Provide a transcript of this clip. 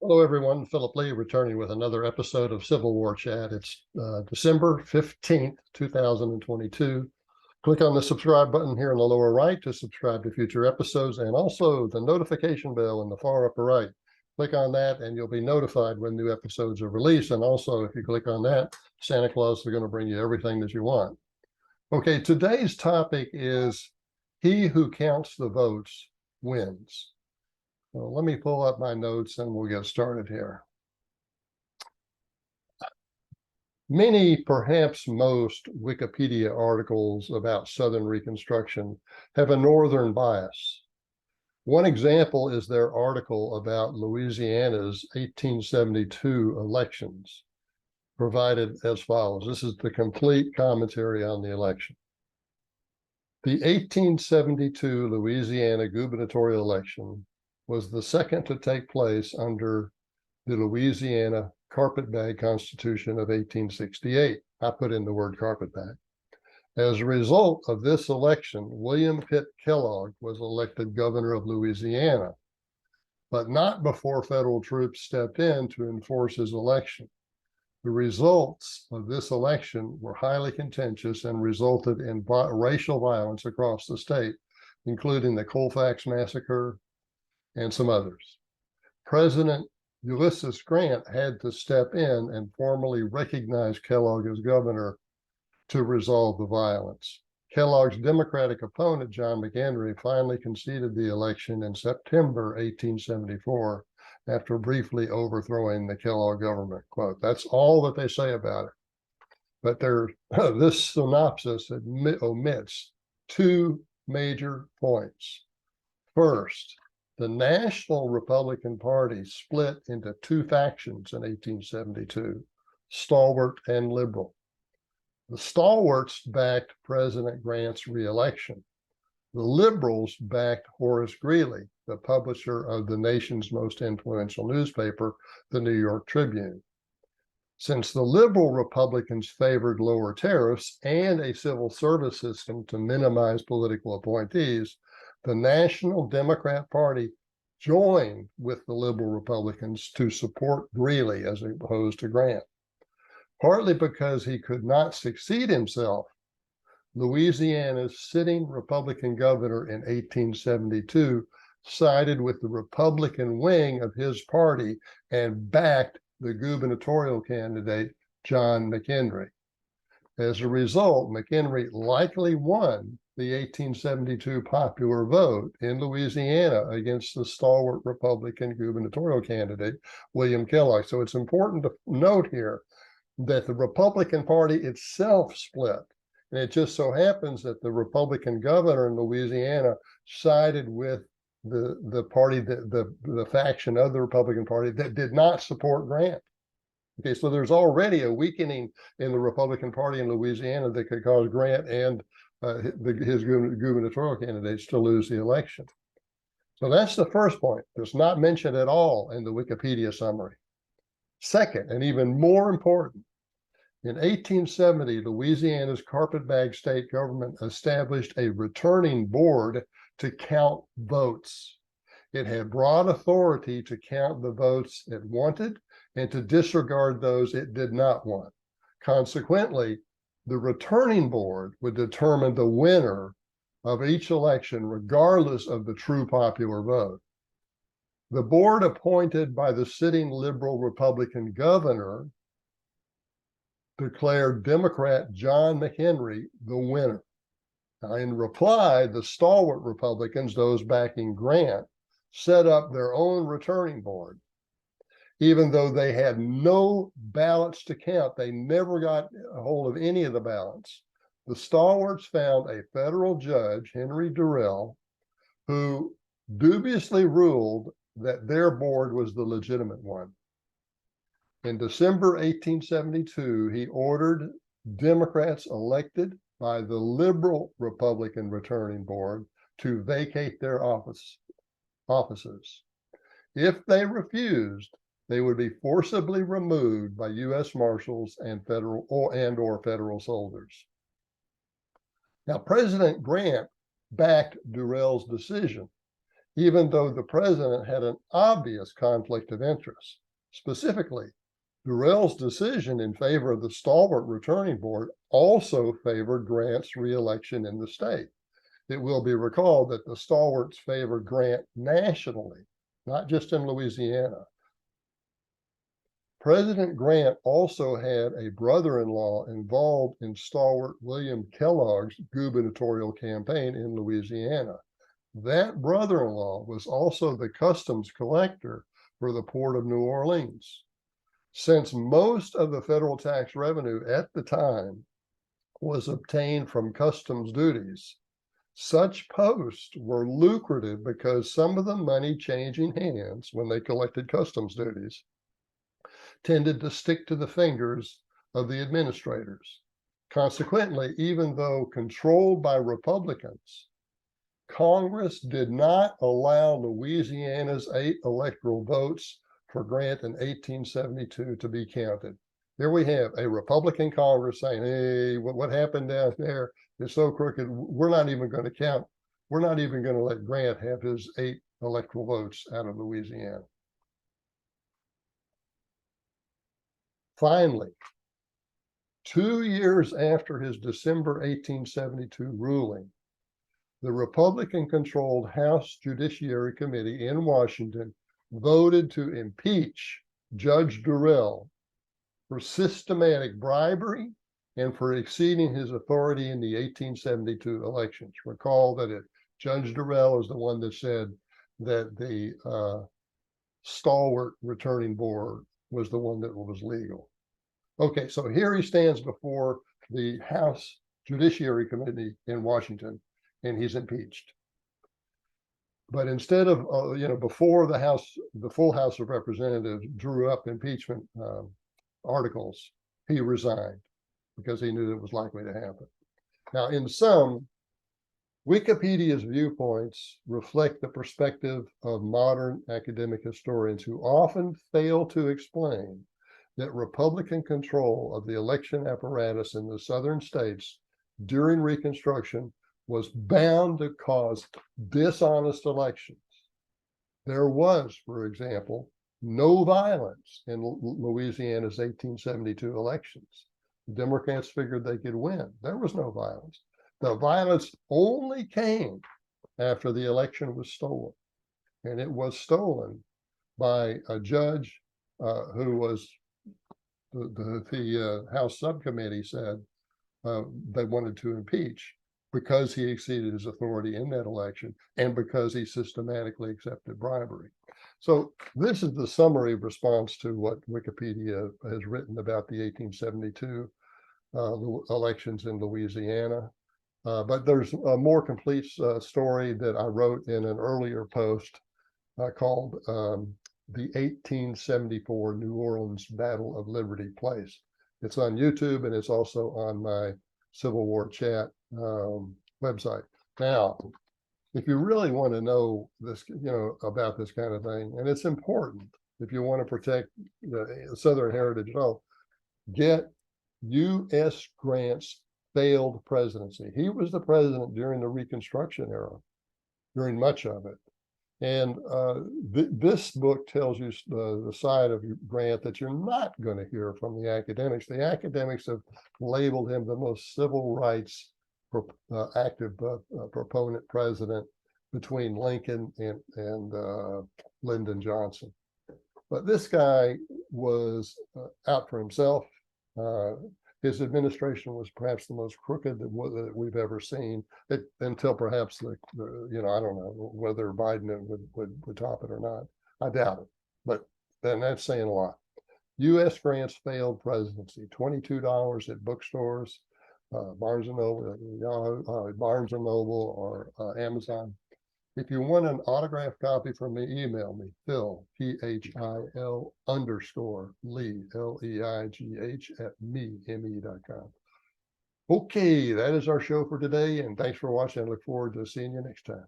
Hello, everyone. Philip Lee returning with another episode of Civil War Chat. It's December 15th, 2022. Click on the subscribe button here in the lower right to subscribe to future episodes, and also the notification bell in the far upper right. Click on that and you'll be notified when new episodes are released. And also, if you click on that, Santa Claus is going to bring you everything that you want. Okay, today's topic is he who counts the votes wins. Well, let me pull up my notes and we'll get started here. Many, perhaps most, Wikipedia articles about Southern Reconstruction have a Northern bias. One example is their article about Louisiana's 1872 elections, provided as follows. This is the complete commentary on the election. The 1872 Louisiana gubernatorial election was the second to take place under the Louisiana Carpetbag Constitution of 1868. I put in the word carpetbag. As a result of this election, William Pitt Kellogg was elected governor of Louisiana, but not before federal troops stepped in to enforce his election. The results of this election were highly contentious and resulted in racial violence across the state, including the Colfax massacre and some others. President Ulysses Grant had to step in and formally recognize Kellogg as governor to resolve the violence. Kellogg's Democratic opponent, John McEnery, finally conceded the election in September 1874 after briefly overthrowing the Kellogg government. Quote, that's all that they say about it. But this synopsis omits two major points. First, the National Republican Party split into two factions in 1872, stalwart and liberal. The stalwarts backed President Grant's reelection. The liberals backed Horace Greeley, the publisher of the nation's most influential newspaper, the New York Tribune. Since the liberal Republicans favored lower tariffs and a civil service system to minimize political appointees, the National Democrat Party joined with the liberal Republicans to support Greeley as opposed to Grant. Partly because he could not succeed himself, Louisiana's sitting Republican governor in 1872 sided with the Republican wing of his party and backed the gubernatorial candidate, John McEnery. As a result, McEnery likely won the 1872 popular vote in Louisiana against the stalwart Republican gubernatorial candidate, William Kellogg. So it's important to note here that the Republican Party itself split. And it just so happens that the Republican governor in Louisiana sided with the party, the faction of the Republican Party that did not support Grant. Okay, so there's already a weakening in the Republican Party in Louisiana that could cause Grant and his gubernatorial candidates to lose the election. So that's the first point. It's not mentioned at all in the Wikipedia summary. Second, and even more important, in 1870, Louisiana's carpetbag state government established a returning board to count votes. It had broad authority to count the votes it wanted and to disregard those it did not want. Consequently, the returning board would determine the winner of each election, regardless of the true popular vote. The board appointed by the sitting liberal Republican governor declared Democrat John McEnery the winner. Now, in reply, the stalwart Republicans, those backing Grant, set up their own returning board. Even though they had no ballots to count, they never got a hold of any of the ballots. The stalwarts found a federal judge, Henry Durrell, who dubiously ruled that their board was the legitimate one. In December 1872, he ordered Democrats elected by the liberal Republican returning board to vacate their offices. If they refused, they would be forcibly removed by U.S. Marshals and or federal soldiers. Now, President Grant backed Durrell's decision. even though the president had an obvious conflict of interest. Specifically, Durell's decision in favor of the stalwart returning board also favored Grant's reelection in the state. It will be recalled that the stalwarts favored Grant nationally, not just in Louisiana. President Grant also had a brother-in-law involved in stalwart William Kellogg's gubernatorial campaign in Louisiana. That brother-in-law was also the customs collector for the port of New Orleans. Since most of the federal tax revenue at the time was obtained from customs duties, such posts were lucrative because some of the money changing hands when they collected customs duties tended to stick to the fingers of the administrators. Consequently, even though controlled by Republicans, Congress did not allow Louisiana's 8 electoral votes for Grant in 1872 to be counted. Here we have a Republican Congress saying, hey, what happened down there is so crooked, we're not even going to count. We're not even going to let Grant have his 8 electoral votes out of Louisiana. Finally, 2 years after his December 1872 ruling, the Republican-controlled House Judiciary Committee in Washington voted to impeach Judge Durell for systematic bribery and for exceeding his authority in the 1872 elections. Recall that Judge Durell is the one that said that the stalwart returning board was the one that was legal. Okay, so here he stands before the House Judiciary Committee in Washington, and he's impeached. But instead of, before the full House of Representatives drew up impeachment articles, he resigned because he knew it was likely to happen. Now, in sum, Wikipedia's viewpoints reflect the perspective of modern academic historians who often fail to explain that Republican control of the election apparatus in the southern states during Reconstruction was bound to cause dishonest elections. There was, for example, no violence in Louisiana's 1872 elections. The Democrats figured they could win. There was no violence. The violence only came after the election was stolen. And it was stolen by a judge who was the House subcommittee said they wanted to impeach because he exceeded his authority in that election and because he systematically accepted bribery. So this is the summary response to what Wikipedia has written about the 1872 elections in Louisiana. But there's a more complete story that I wrote in an earlier post called the 1874 New Orleans Battle of Liberty Place. It's on YouTube and it's also on my Civil War chat website. Now, if you really want to know this, about this kind of thing, and it's important if you want to protect the Southern heritage at all, get U.S. Grant's failed presidency. He was the president during the Reconstruction era, during much of it. And this book tells you the side of Grant that you're not going to hear from the academics. The academics have labeled him the most civil rights active proponent president between Lincoln and Lyndon Johnson. But this guy was out for himself. His administration was perhaps the most crooked that we've ever seen, until perhaps I don't know whether Biden would top it or not. I doubt it, but then that's saying a lot. U.S. Grant's failed presidency, $22 at bookstores, Barnes and Noble, Barnes and Noble, or Amazon. If you want an autographed copy from me, email me, Phil, PHIL _Lee, LEIGH @me.com. Okay, that is our show for today, and thanks for watching. I look forward to seeing you next time.